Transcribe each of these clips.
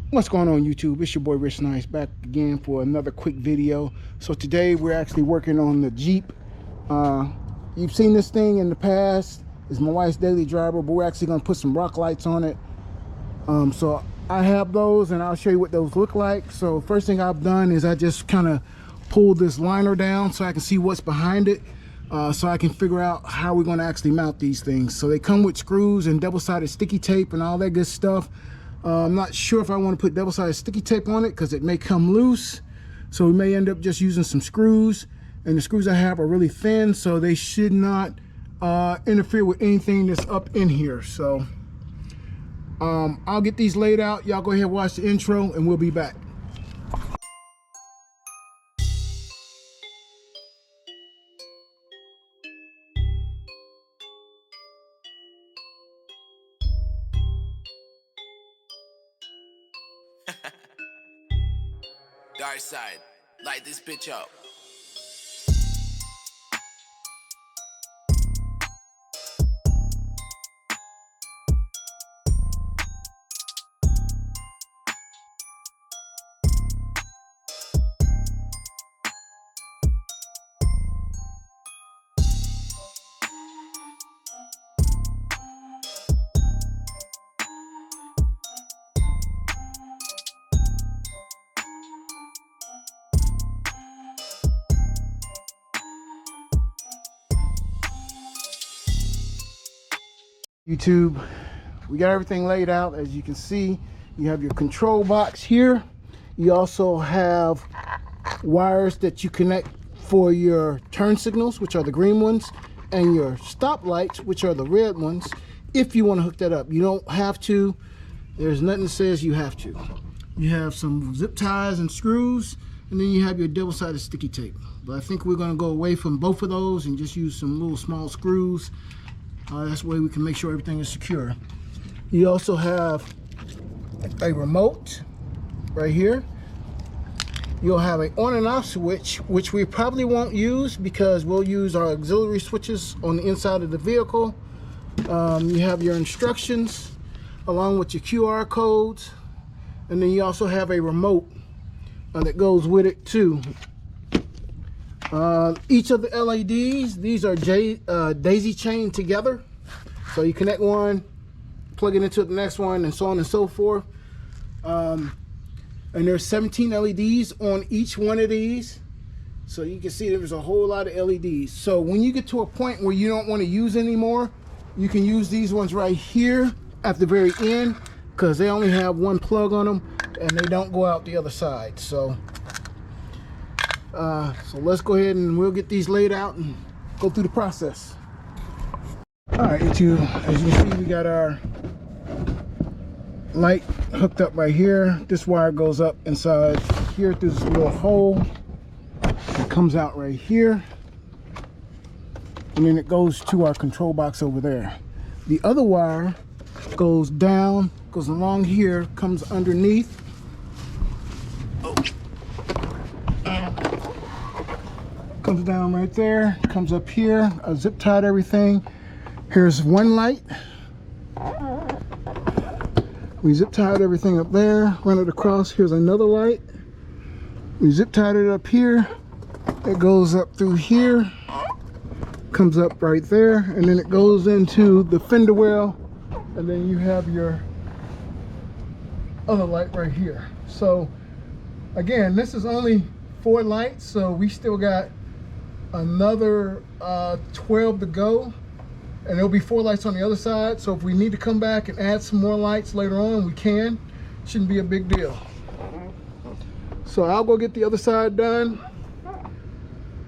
What's going on, YouTube? It's your boy Rich Nice back again for another quick video. So today we're actually working on the Jeep. You've seen this thing in the past. It's my wife's daily driver, but we're actually going to put some rock lights on it. So I have those and I'll show you what those look like. So first thing I've done is I just kind of pulled this liner down so I can see what's behind it, so I can figure out how we're going to actually mount these things. So they come with screws and double-sided sticky tape and all that good stuff. I'm not sure if I want to put double-sided sticky tape on it because it may come loose, so we may end up just using some screws, and the screws I have are really thin, so they should not interfere with anything that's up in here. So I'll get these laid out. Y'all go ahead and watch the intro and we'll be back. Dark side, light this bitch up. YouTube, we got everything laid out. As you can see, you have your control box here. You also have wires that you connect for your turn signals, which are the green ones, and your stop lights, which are the red ones, if you want to hook that up. You don't have to. There's nothing that says you have to. You have some zip ties and screws, and then you have your double-sided sticky tape. But I think we're going to go away from both of those and just use some little small screws. That's the way we can make sure everything is secure. You also have a remote right here. You'll have an on and off switch, which we probably won't use because we'll use our auxiliary switches on the inside of the vehicle. You have your instructions along with your QR codes, and then you also have a remote that goes with it too. Each of the LEDs, these are daisy chained together, so you connect one, plug it into the next one, and so on and so forth. And there's 17 LEDs on each one of these, so you can see there's a whole lot of LEDs. So when you get to a point where you don't want to use anymore, you can use these ones right here at the very end, because they only have one plug on them and they don't go out the other side. So let's go ahead and we'll get these laid out and go through the process. All right, YouTube, as you can see, we got our light hooked up right here. This wire goes up inside here through this little hole. It comes out right here, and then it goes to our control box over there. The other wire goes down, goes along here, comes underneath. Comes down right there, comes up here. I zip tied everything. Here's one light. We zip tied everything up there, run it across. Here's another light. We zip tied it up here. It goes up through here, comes up right there, and then it goes into the fender well, and then you have your other light right here. So again, this is only 4 lights, so we still got another 12 to go, and there'll be 4 lights on the other side. So if we need to come back and add some more lights later on, we can. Shouldn't be a big deal. So I'll go get the other side done,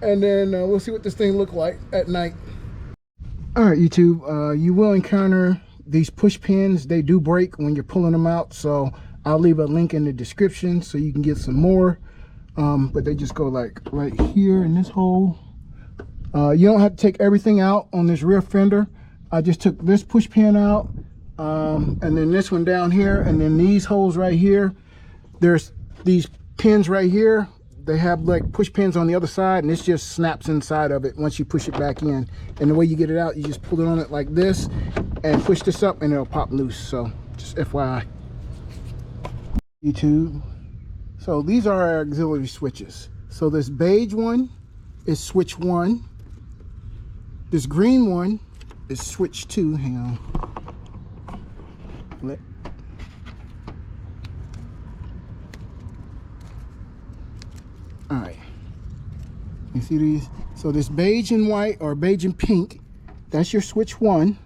and then we'll see what this thing look like at night. All right, YouTube, you will encounter these push pins. They do break when you're pulling them out, so I'll leave a link in the description so you can get some more. But they just go like right here in this hole. You don't have to take everything out on this rear fender. I just took this push pin out, and then this one down here, and then these holes right here. There's these pins right here. They have like push pins on the other side, and this just snaps inside of it once you push it back in. And the way you get it out, you just pull it on it like this and push this up and it'll pop loose. So just FYI. YouTube. So these are our auxiliary switches. So this beige one is switch 1. This green one is switch 2. Hang on. All right. You see these? So this beige and white, or beige and pink, that's your switch 1.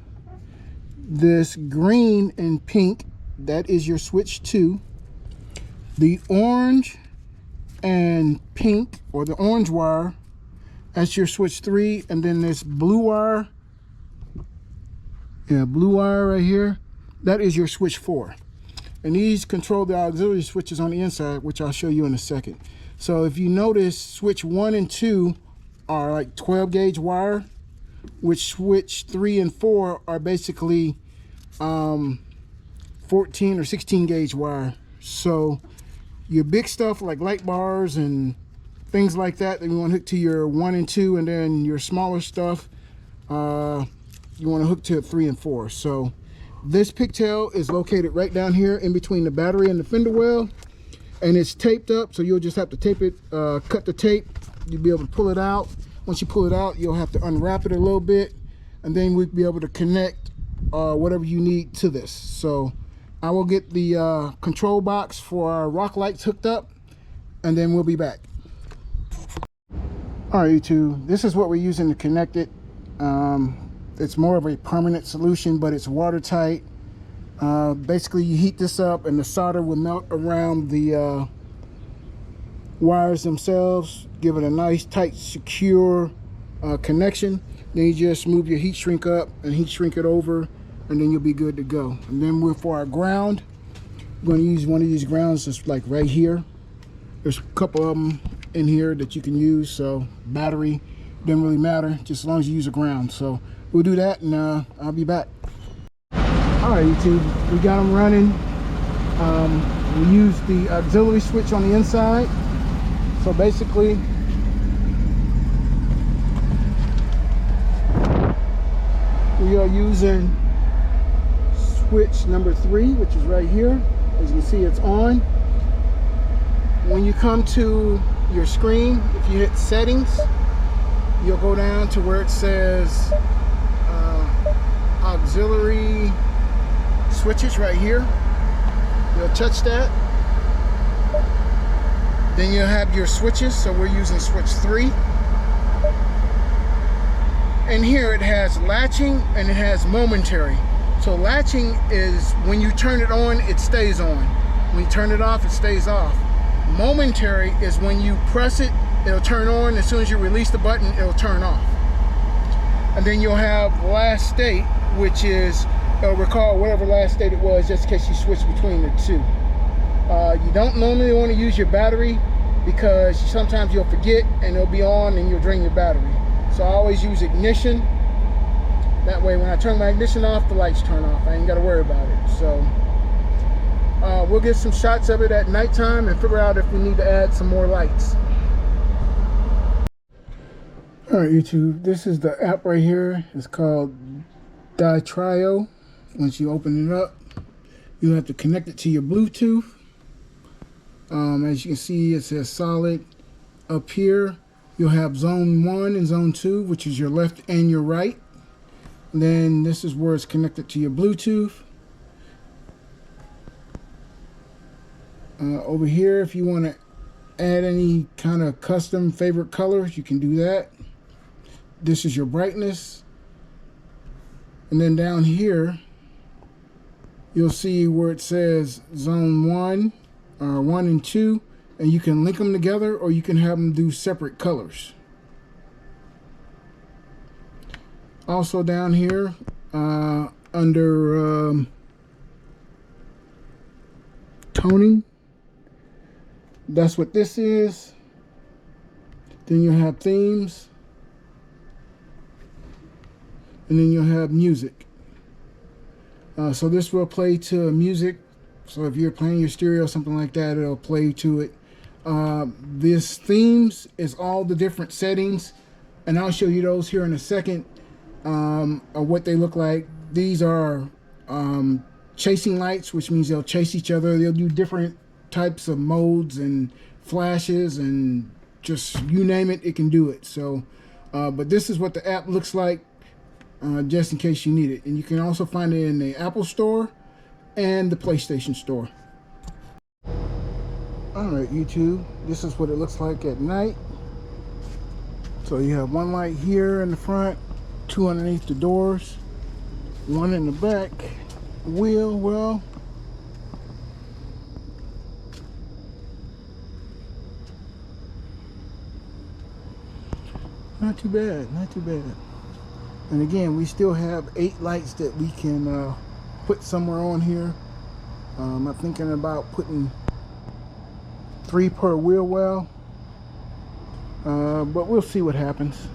This green and pink, that is your switch 2. The orange and pink, or the orange wire, that's your switch 3. And then this blue wire, blue wire right here, that is your switch 4. And these control the auxiliary switches on the inside, which I'll show you in a second. So if you notice, switch 1 and 2 are like 12 gauge wire, which switch 3 and 4 are basically 14 or 16 gauge wire. So your big stuff like light bars and things like that you want to hook to your 1 and 2, and then your smaller stuff you want to hook to 3 and 4. So this pigtail is located right down here in between the battery and the fender well, and it's taped up, so you'll just have to tape it, cut the tape. You'll be able to pull it out. Once you pull it out, you'll have to unwrap it a little bit, and then we'll be able to connect whatever you need to this. So I will get the control box for our rock lights hooked up, and then we'll be back. All right, YouTube, this is what we're using to connect it. It's more of a permanent solution, but it's watertight. Basically, you heat this up and the solder will melt around the wires themselves, give it a nice, tight, secure connection. Then you just move your heat shrink up and heat shrink it over, and then you'll be good to go. And then for our ground, we're going to use one of these grounds that's like right here. There's a couple of them in here that you can use, so battery doesn't really matter, just as long as you use a ground. So we'll do that, and I'll be back. All right, YouTube, we got them running. We use the auxiliary switch on the inside. So basically, we are using switch number 3, which is right here. As you can see, it's on. When you come to your screen, if you hit settings, you'll go down to where it says auxiliary switches right here. You'll touch that. Then you'll have your switches. So we're using switch 3. And here it has latching and it has momentary. So latching is when you turn it on, it stays on. When you turn it off, it stays off. Momentary is when you press it, it'll turn on. As soon as you release the button, it'll turn off. And then you'll have last state, which is, it'll recall whatever last state it was, just in case you switch between the two. You don't normally want to use your battery because sometimes you'll forget and it'll be on and you'll drain your battery. So I always use ignition. That way when I turn my ignition off, the lights turn off. I ain't got to worry about it. So we'll get some shots of it at nighttime and figure out if we need to add some more lights. All right, YouTube, this is the app right here. It's called Ditrio. Once you open it up, you have to connect it to your Bluetooth. As you can see, it says solid. Up here, you'll have zone 1 and zone 2, which is your left and your right. And then this is where it's connected to your Bluetooth. Over here, if you want to add any kind of custom favorite colors, you can do that. This is your brightness. And then down here, you'll see where it says zone 1, 1 and 2, and you can link them together or you can have them do separate colors. Also down here, under toning, that's what this is. Then you have themes, and then you'll have music. So this will play to music. So if you're playing your stereo or something like that, it'll play to it. This themes is all the different settings, and I'll show you those here in a second, of what they look like. These are chasing lights, which means they'll chase each other. They'll do different types of modes and flashes and just you name it, it can do it. So but this is what the app looks like, just in case you need it. And you can also find it in the Apple Store and the PlayStation Store. Alright YouTube, this is what it looks like at night. So you have one light here in the front, two underneath the doors, one in the back wheel well. Not too bad, not too bad. And again, we still have 8 lights that we can put somewhere on here. I'm thinking about putting 3 per wheel well, but we'll see what happens.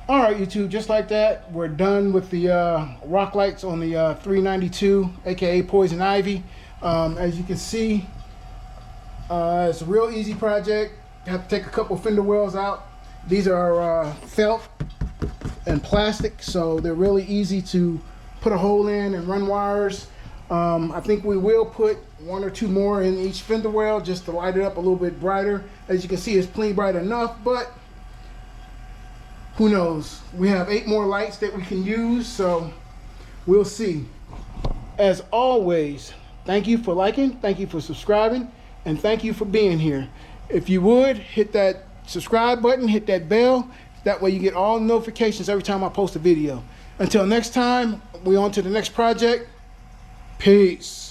All right, YouTube, just like that, we're done with the rock lights on the 392, aka Poison Ivy. As you can see, it's a real easy project. You have to take a couple fender wells out. These are felt and plastic, so they're really easy to put a hole in and run wires. I think we will put 1 or 2 more in each fender well just to light it up a little bit brighter. As you can see, it's plenty bright enough, but who knows? We have 8 more lights that we can use, so we'll see. As always, thank you for liking, thank you for subscribing, and thank you for being here. If you would, hit that subscribe button, hit that bell. That way you get all notifications every time I post a video. Until next time, we're on to the next project. Peace.